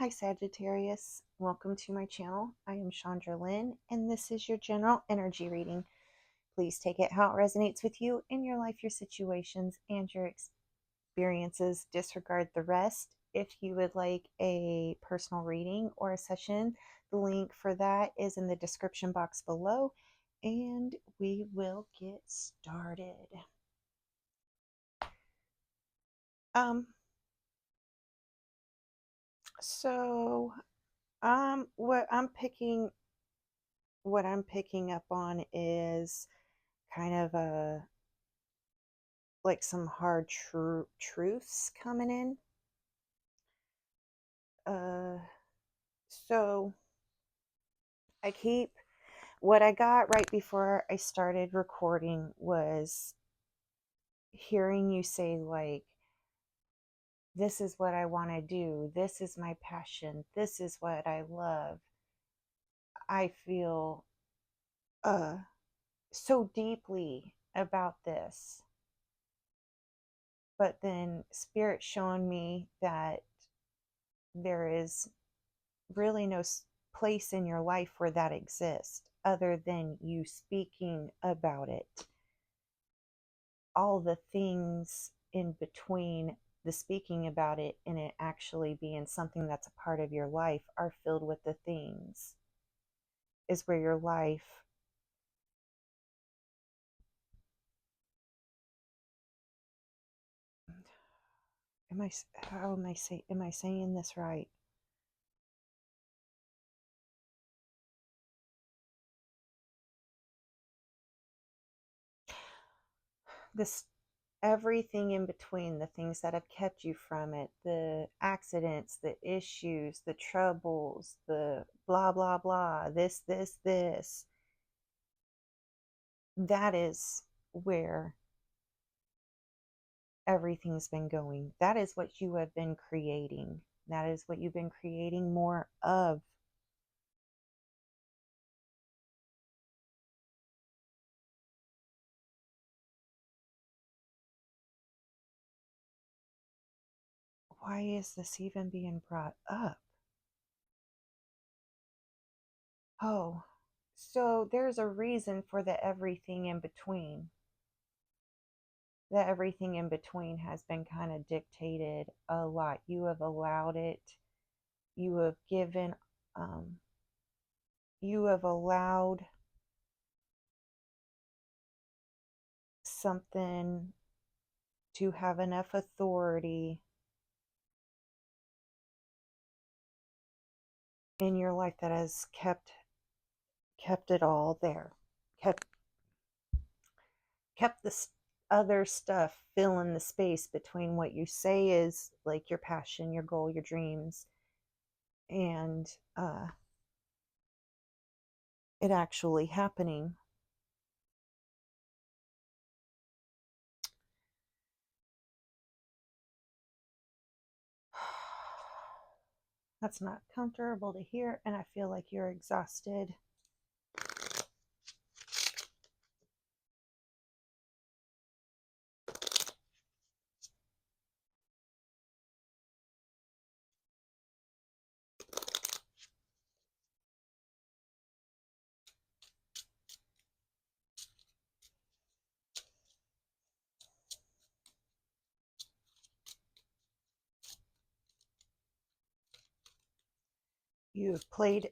Hi Sagittarius, welcome to my channel. I am Shandra Lynn and this is your general energy reading. Please take it how it resonates with you in your life, your situations, and your experiences. Disregard the rest. If you would like a personal reading or a session, the link for that is in the description box below, and we will get started. Um, so what I'm picking up on is kind of like some hard truths coming in. Uh, so what I got right before I started recording was hearing you say, like, this is what I want to do. This is my passion. This is what I love. I feel so deeply about this. But then Spirit showing me that there is really no place in your life where that exists other than you speaking about it. All the things in between the speaking about it and it actually being something that's a part of your life are filled with the things, is where your life am I saying this right? This everything in between, the things that have kept you from it, the accidents, the issues, the troubles, the blah blah blah, this, that is where everything's been going. That is what you have been creating. That is what you've been creating more of. Why is this even being brought up? Oh, so there's a reason for the everything in between. The everything in between has been kind of dictated a lot. You have allowed it. You have given, you have allowed something to have enough authority in your life that has kept it all there, kept this other stuff filling the space between what you say is like your passion, your goal, your dreams, and it actually happening. That's not comfortable to hear, and I feel like you're exhausted. You have played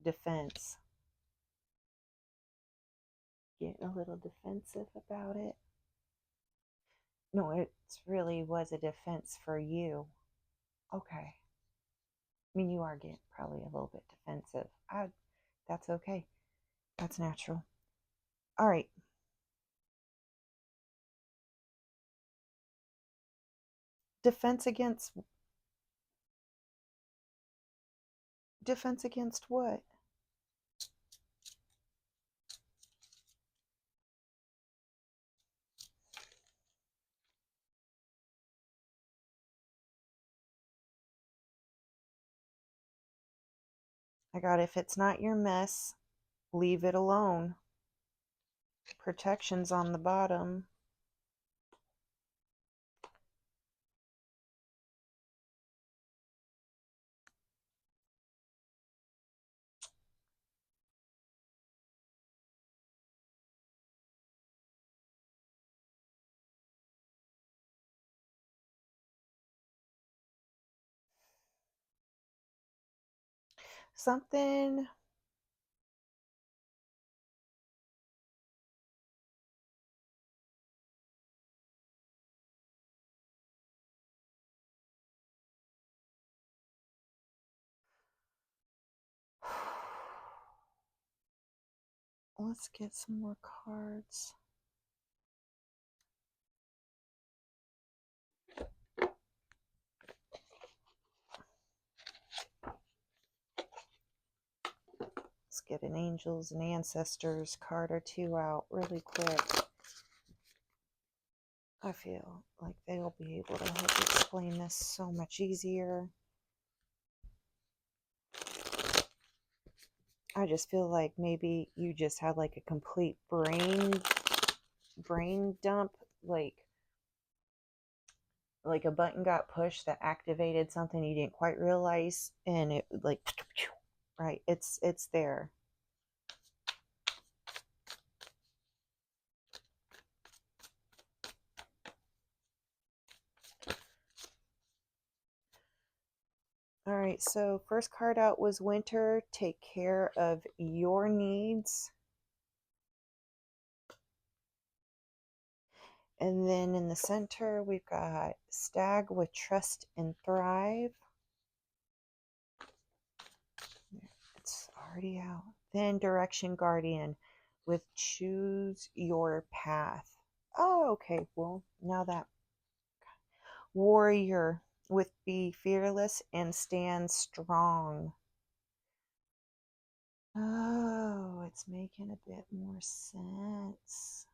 defense. Getting a little defensive about it. No, it really was a defense for you. Okay. I mean, you are getting probably a little bit defensive. That's okay. That's natural. All right. Defense against what? I got, if it's not your mess, leave it alone. Protection's on the bottom. something. Let's get some more cards. Let's get an angels and ancestors card or two out really quick. I feel like they'll be able to help explain this so much easier. I just feel like maybe you just had like a complete brain dump, like a button got pushed that activated something you didn't quite realize, and it like right, it's there. All right, so first card out was winter. Take care of your needs. And then in the center, we've got stag with trust and thrive. It's already out. Then direction guardian with choose your path. Oh, okay. Well, now that warrior with be fearless and stand strong. Oh, it's making a bit more sense.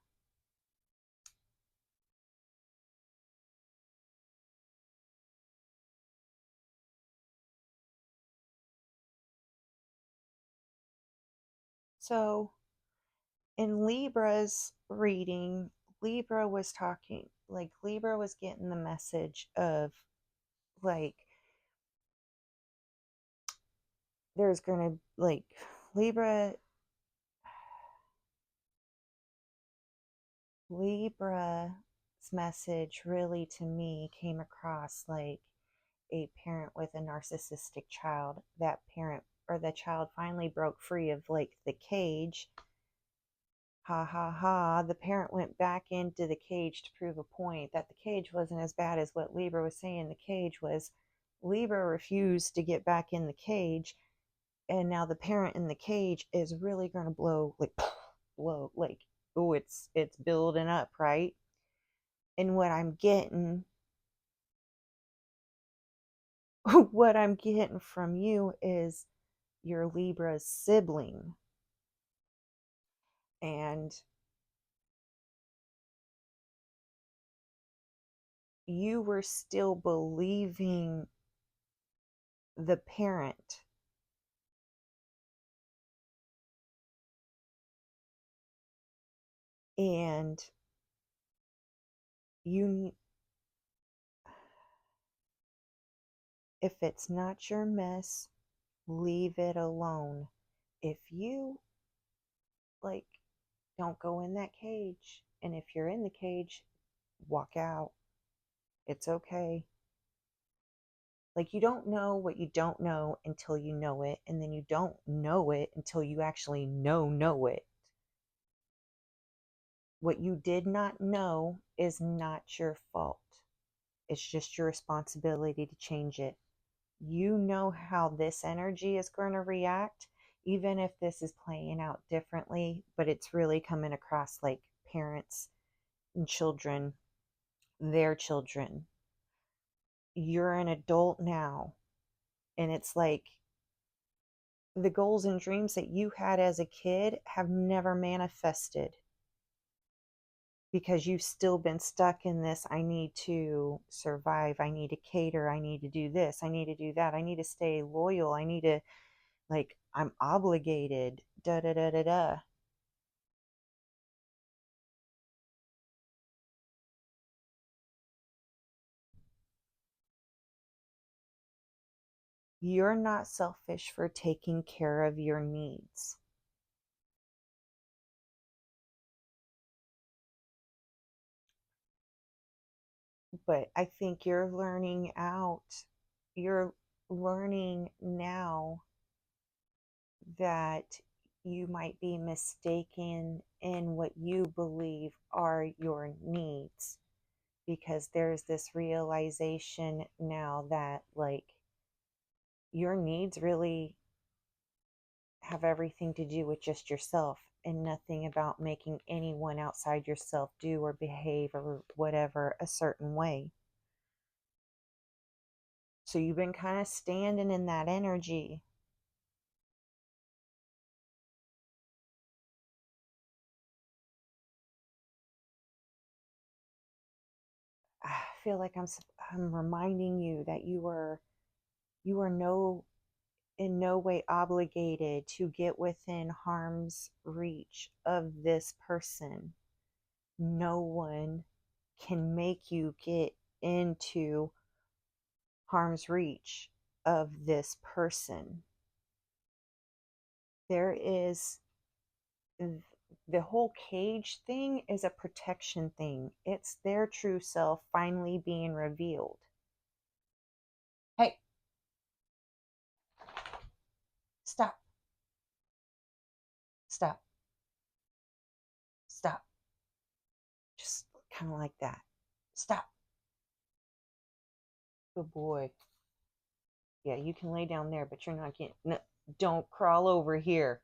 So in Libra's reading, Libra was talking, like Libra was getting the message of like there's gonna like Libra's message really to me came across like a parent with a narcissistic child. That parent or the child finally broke free of like the cage. Ha ha ha. The parent went back into the cage to prove a point that the cage wasn't as bad as what Libra was saying the cage was. Libra refused to get back in the cage, and now the parent in the cage is really going to blow like, oh, it's building up, right? And what I'm getting what I'm getting from you is your Libra's sibling, and you were still believing the parent, and you, if it's not your mess, leave it alone. If you like, don't go in that cage, and if you're in the cage, walk out. It's okay. Like, you don't know what you don't know until you know it, and then you don't know it until you actually know it. What you did not know is not your fault. It's just your responsibility to change it. You know how this energy is going to react, even if this is playing out differently, but it's really coming across like parents and children, their children. You're an adult now, and it's like the goals and dreams that you had as a kid have never manifested because you've still been stuck in this. I need to survive. I need to cater. I need to do this. I need to do that. I need to stay loyal. I need to, like, I'm obligated. Da da da da da. You're not selfish for taking care of your needs. But I think you're learning now that you might be mistaken in what you believe are your needs, because there's this realization now that like your needs really have everything to do with just yourself and nothing about making anyone outside yourself do or behave or whatever a certain way. So you've been kind of standing in that energy. I feel like I'm reminding you that you are in no way obligated to get within harm's reach of this person. No one can make you get into harm's reach of this person. There is the whole cage thing is a protection thing. It's their true self finally being revealed. Hey, stop, stop, stop. Just kind of like that. Stop. Good boy. Yeah, you can lay down there, but you're not getting. No, don't crawl over here.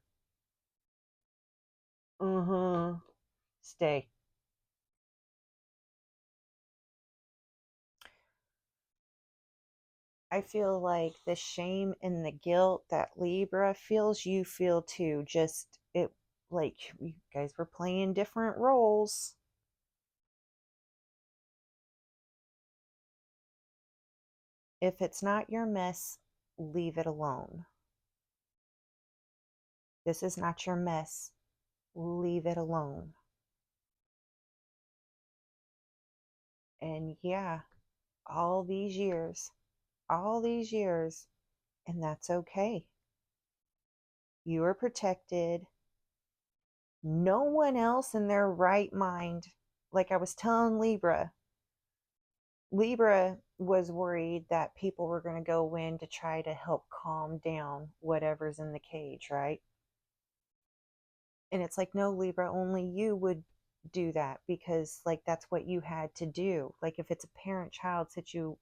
Stay. I feel like the shame and the guilt that Libra feels, you feel too. Just it, like you guys were playing different roles. If it's not your mess, leave it alone. This is not your mess. Leave it alone. And yeah, all these years, and that's okay. You are protected. No one else in their right mind, like I was telling Libra was worried that people were going to go in to try to help calm down whatever's in the cage, right? And it's like, no, Libra, only you would do that, because like that's what you had to do. Like if it's a parent-child situation,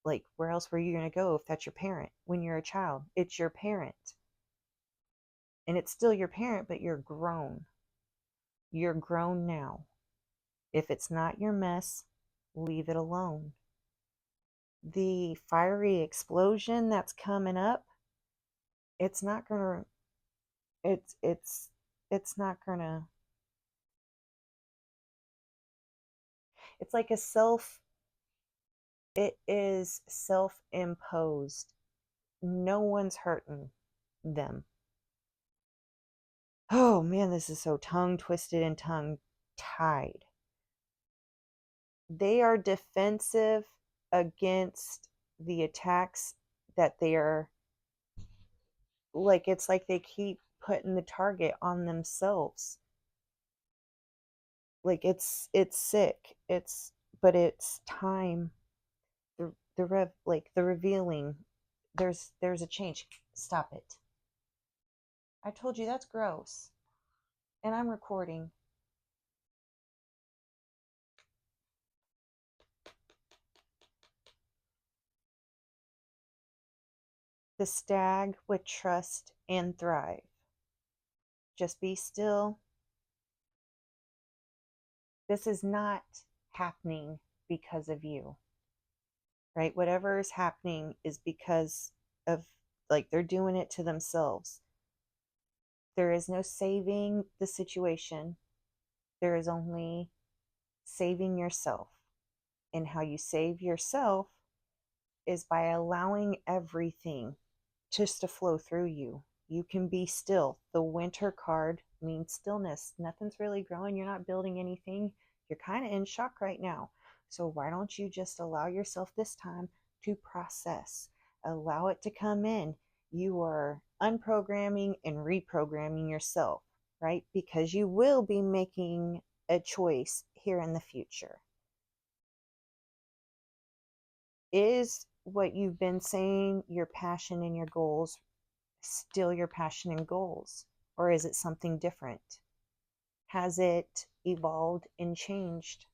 like where else were you going to go if that's your parent? When you're a child, it's your parent. And it's still your parent, but you're grown. You're grown now. If it's not your mess, leave it alone. The fiery explosion that's coming up, it's not gonna it's not gonna it's like it is self-imposed. No one's hurting them. Oh man, this is so tongue twisted and tongue tied. They are defensive against the attacks that they are, like it's like they keep putting the target on themselves. Like it's sick. But it's time. The revealing. There's a change. Stop it. I told you that's gross. And I'm recording. The stag would trust and thrive. Just be still. This is not happening because of you, right? Whatever is happening is because of, like, they're doing it to themselves. There is no saving the situation. There is only saving yourself. And how you save yourself is by allowing everything just to flow through you. You can be still. The winter card means stillness. Nothing's really growing. You're not building anything. You're kind of in shock right now. So why don't you just allow yourself this time to process? Allow it to come in. You are unprogramming and reprogramming yourself, right? Because you will be making a choice here in the future. Is what you've been saying, your passion and your goals, still your passion and goals? Or is it something different? Has it evolved and changed?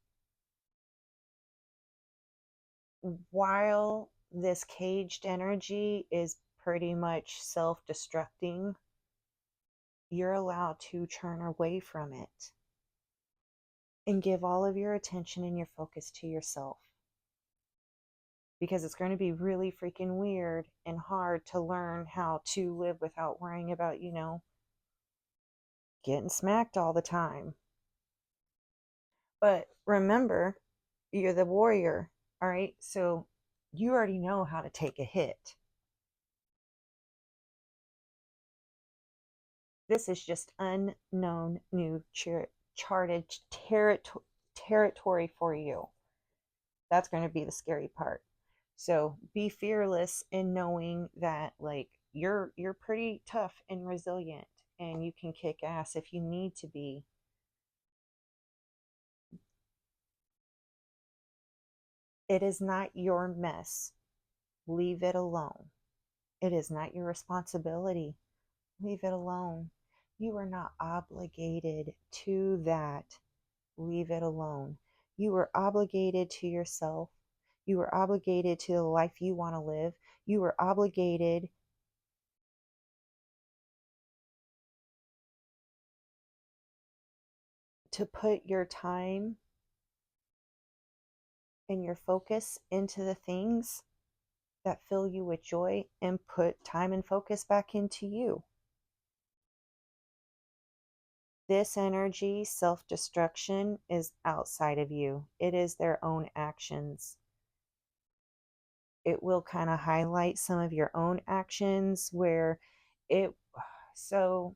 While this caged energy is pretty much self destructing, you're allowed to turn away from it and give all of your attention and your focus to yourself. Because it's going to be really freaking weird and hard to learn how to live without worrying about, getting smacked all the time. But remember, you're the warrior, all right? So you already know how to take a hit. This is just unknown, new, charted territory for you. That's going to be the scary part. So be fearless in knowing that, like, you're pretty tough and resilient, and you can kick ass if you need to be. It is not your mess. Leave it alone. It is not your responsibility. Leave it alone. You are not obligated to that. Leave it alone. You are obligated to yourself. You are obligated to the life you want to live. You are obligated to put your time and your focus into the things that fill you with joy, and put time and focus back into you. This energy, self destruction, is outside of you. It is their own actions. It will kind of highlight some of your own actions where it, so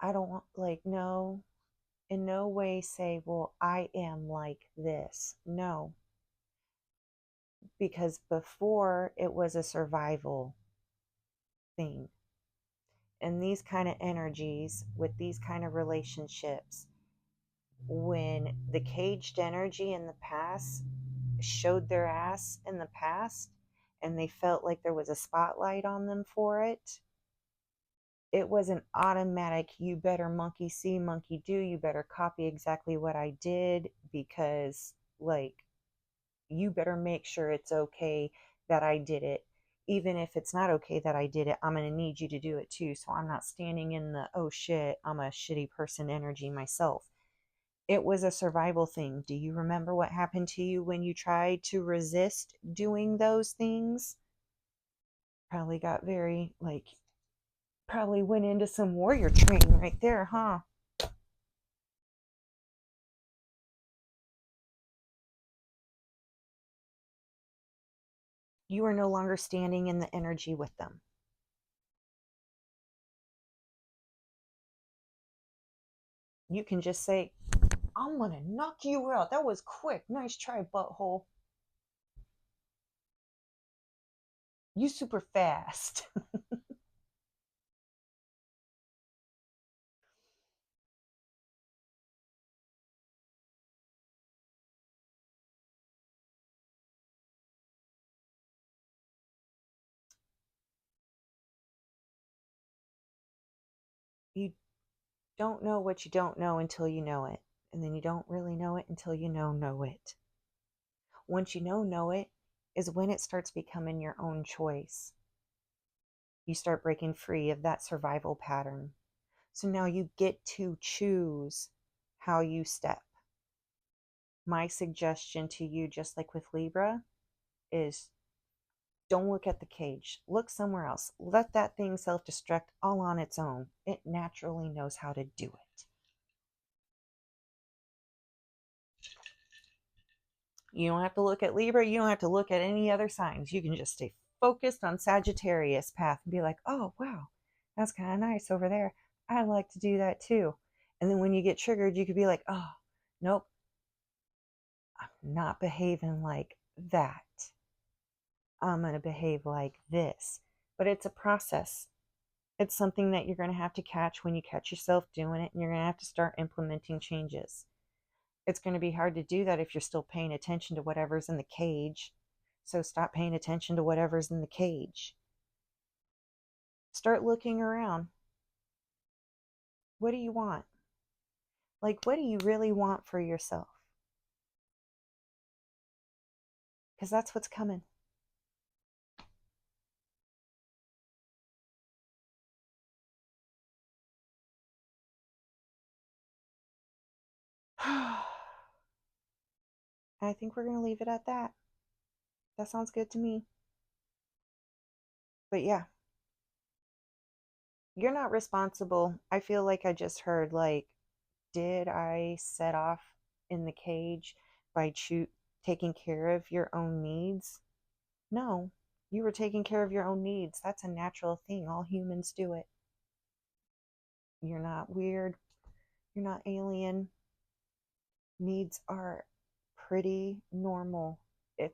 I don't want, like, no, in no way say, well, I am like this. No, because before it was a survival thing. And these kind of energies with these kind of relationships, when the caged energy in the past showed their ass in the past and they felt like there was a spotlight on them for it, it was an automatic, you better monkey see, monkey do, you better copy exactly what I did, because, like, you better make sure it's okay that I did it. Even if it's not okay that I did it, I'm going to need you to do it too. So I'm not standing in the, oh shit, I'm a shitty person energy myself. It was a survival thing. Do you remember what happened to you when you tried to resist doing those things? Probably got very, like, probably went into some warrior training right there, huh? You are no longer standing in the energy with them. You can just say, I'm gonna knock you out. That was quick. Nice try, butthole. You super fast. You don't know what you don't know until you know it. And then you don't really know it until you know it. Once you know it is when it starts becoming your own choice. You start breaking free of that survival pattern. So now you get to choose how you step. My suggestion to you, just like with Libra, is don't look at the cage. Look somewhere else. Let that thing self destruct all on its own. It naturally knows how to do it. You don't have to look at Libra. You don't have to look at any other signs. You can just stay focused on Sagittarius path and be like, oh, wow, that's kind of nice over there. I'd like to do that too. And then when you get triggered, you could be like, oh, nope, I'm not behaving like that. I'm going to behave like this. But it's a process. It's something that you're going to have to catch when you catch yourself doing it, and you're going to have to start implementing changes. It's going to be hard to do that if you're still paying attention to whatever's in the cage. So stop paying attention to whatever's in the cage. Start looking around. What do you want? Like, what do you really want for yourself? Because that's what's coming. I think we're going to leave it at that. That sounds good to me. But yeah, you're not responsible. I feel like I just heard, like, did I set off in the cage by taking care of your own needs? No, you were taking care of your own needs. That's a natural thing. All humans do it. You're not weird. You're not alien. Needs are pretty normal. If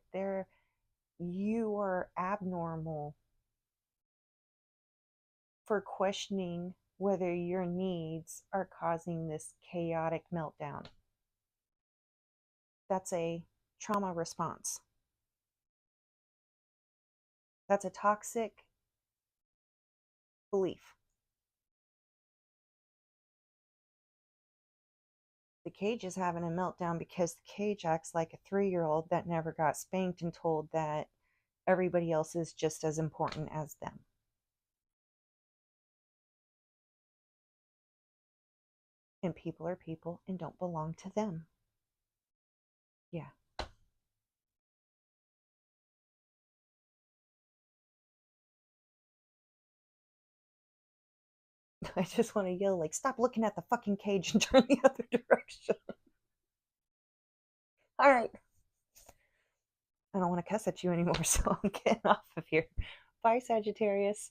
you are abnormal for questioning whether your needs are causing this chaotic meltdown. That's a trauma response. That's a toxic belief. The cage is having a meltdown because the cage acts like a 3-year-old that never got spanked and told that everybody else is just as important as them. And people are people and don't belong to them. Yeah. I just want to yell, like, stop looking at the fucking cage and turn the other direction. All right. I don't want to cuss at you anymore, so I'm getting off of here. Bye, Sagittarius.